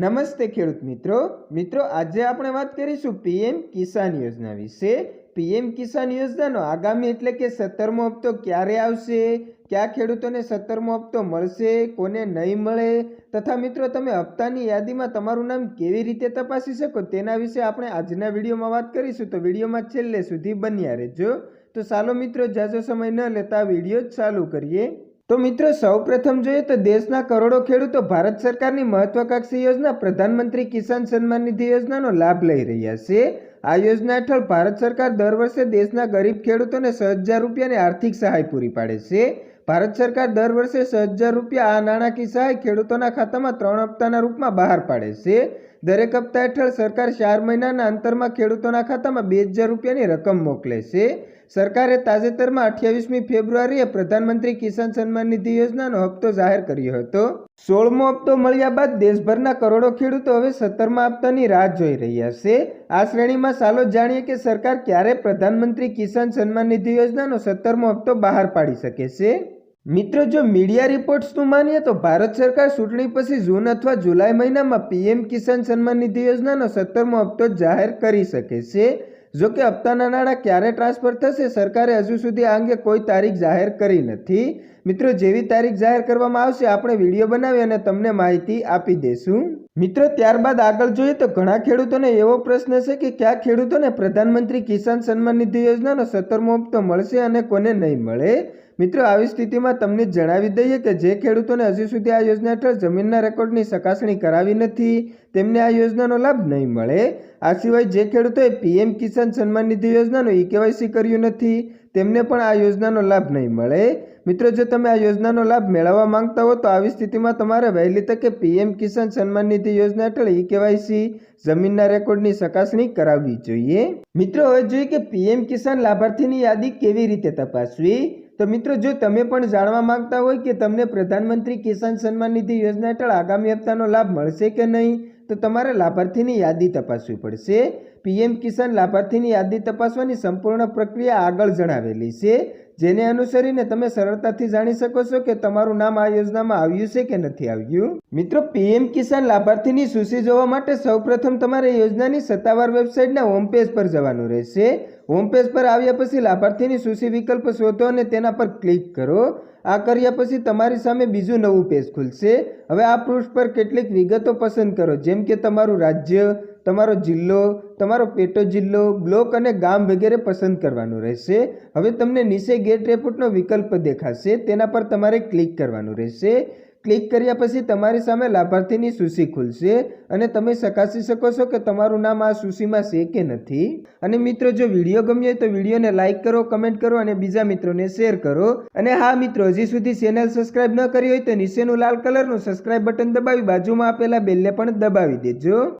નમસ્તે ખેડૂત મિત્રો આજે આપણે વાત કરીશું પીએમ કિસાન યોજના વિશે। પીએમ કિસાન યોજનાનો આગામી એટલે કે 17મો હપ્તો ક્યારે આવશે, કયા ખેડૂતોને 17મો હપ્તો મળશે, કોને નહીં મળે તથા મિત્રો તમે હપ્તાની યાદીમાં તમારું નામ કેવી રીતે તપાસી શકો તેના વિશે આપણે આજના વિડીયોમાં વાત કરીશું। તો વિડીયોમાં છેલ્લે સુધી બન્યા રહેજો। તો ચાલો મિત્રો જાજો સમય ન લેતા વિડીયો ચાલુ કરીએ। તો મિત્રો સૌપ્રથમ જોઈએ તો દેશના કરોડો ખેડૂતો ભારત સરકારની મહત્વાકાંક્ષી યોજના પ્રધાનમંત્રી કિસાન સન્માન નિધિ યોજનાનો લાભ લઈ રહ્યા છે। આ યોજના હેઠળ ભારત સરકાર દર વર્ષે દેશના ગરીબ ખેડૂતોને 6,000 રૂપિયાની આર્થિક સહાય પૂરી પાડે છે। ભારત સરકાર દર વર્ષે 6,000 રૂપિયા આ નાણાકીય સહાય ખેડૂતોના ખાતામાં 3 હપ્તાના રૂપમાં બહાર પાડે છે। દરેક હપ્તા હેઠળ સરકાર 4 મહિનાના અંતરમાં ખેડૂતોના ખાતામાં 2,000 રૂપિયાની રકમ મોકલે છે। સરકારે તાજેતરમાં 28મી ફેબ્રુઆરીએ પ્રધાનમંત્રી કિસાન સન્માન નિધિ યોજનાનો હપ્તો જાહેર કર્યો હતો। 16મો હપ્તો મળ્યા બાદ દેશભરના કરોડો ખેડૂતો હવે 17મા હપ્તાની રાહ જોઈ રહ્યા છે। આ શ્રેણીમાં ચાલો જાણીએ કે સરકાર ક્યારે પ્રધાનમંત્રી કિસાન સન્માન નિધિ યોજનાનો 17મો હપ્તો બહાર પાડી શકે છે। મિત્રો જો મીડિયા રિપોર્ટ્સનું માનીએ તો ભારત સરકાર ચૂંટણી પછી જૂન અથવા જુલાઈ મહિનામાં પીએમ કિસાન સન્માન નિધિ યોજનાનો 17મો હપ્તો જાહેર કરી શકે છે। જો કે હપ્તાના નાણાં ક્યારે ટ્રાન્સફર થશે સરકારે હજુ સુધી આ અંગે કોઈ તારીખ જાહેર કરી નથી। મિત્રો જેવી તારીખ જાહેર કરવામાં આવશે આપણે વિડીયો બનાવી અને તમને માહિતી આપી દઈશું। મિત્રો ત્યારબાદ આગળ જોઈએ તો ઘણા ખેડૂતોને એવો પ્રશ્ન છે કે કયા ખેડૂતોને પ્રધાનમંત્રી કિસાન સન્માન નિધિ યોજનાનો 17મો હપ્તો મળશે અને કોને નહીં મળે। મિત્રો આવી સ્થિતિમાં તમને જણાવી દઈએ કે જે ખેડૂતોને હજુ સુધી આ યોજના હેઠળ જમીનના રેકોર્ડની ચકાસણી કરાવી નથી તેમને આ યોજનાનો લાભ નહીં મળે। આ સિવાય જે ખેડૂતોએ પીએમ કિસાન સન્માન નિધિ યોજનાનો ઈ-કેવાયસી કર્યું નથી તેમને પણ આ યોજનાનો લાભ નહીં મળે। મિત્રો જો તમે આ યોજનાનો લાભ મેળવવા માંગતા હો તો આવી સ્થિતિમાં તમારે વહેલી તકે પીએમ કિસાન સન્માન નિધિ યોજના હેઠળ ઈ-કેવાયસી જમીનના રેકોર્ડની ચકાસણી કરાવવી જોઈએ। મિત્રો હવે જોઈએ કે પીએમ કિસાન લાભાર્થીની યાદી કેવી રીતે તપાસવી। તો મિત્રો જો તમે પણ જાણવા માંગતા હોય કે તમને પ્રધાનમંત્રી કિસાન સન્માન નિધિ યોજના હેઠળ આગામી હપ્તાનો લાભ મળશે કે નહીં તો તમારે લાભાર્થીની યાદી તપાસવી પડશે। પીએમ કિસાન લાભાર્થીની યાદી તપાસવાની સંપૂર્ણ પ્રક્રિયા આગળ જણાવેલી છે જેને અનુસરીને તમે સરળતાથી જાણી શકો છો કે તમારું નામ આ યોજનામાં આવ્યું છે કે નથી આવ્યું। મિત્રો પીએમ કિસાન લાભાર્થીની સૂચિ જોવા માટે સૌપ્રથમ તમારે યોજનાની સત્તાવાર વેબસાઇટના હોમ પેજ પર જવાનું રહેશે। હોમ પેજ પર આવ્યા પછી લાભાર્થીની સૂચિ વિકલ્પ શોધો અને તેના પર ક્લિક કરો। આ કર્યા પછી તમારી સામે બીજું નવું પેજ ખુલશે। હવે આ પૃષ્ઠ પર કેટલીક વિગતો પસંદ કરો જેમ કે તમારું રાજ્ય, તમારો જિલ્લો, તમારો પેટો જિલ્લો, બ્લોક અને ગામ વગેરે પસંદ કરવાનું રહેશે। હવે તમને નીચે ગેટ રિપોર્ટનો વિકલ્પ દેખાશે તેના પર તમારે ક્લિક કરવાનું રહેશે। ક્લિક કર્યા પછી તમારી સામે લાભાર્થીની સૂચિ ખુલશે અને તમે ચકાસી શકો છો કે તમારું નામ આ સૂચિમાં છે કે નથી। અને મિત્રો જો વિડીયો ગમ્યો હોય તો વિડીયોને લાઇક કરો, કમેન્ટ કરો અને બીજા મિત્રોને શેર કરો। અને હા મિત્રો હજી સુધી ચેનલ સબસ્ક્રાઇબ ન કરી હોય તો નીચેનું લાલ કલરનું સબસ્ક્રાઇબ બટન દબાવી બાજુમાં આપેલા બેલને પણ દબાવી દેજો।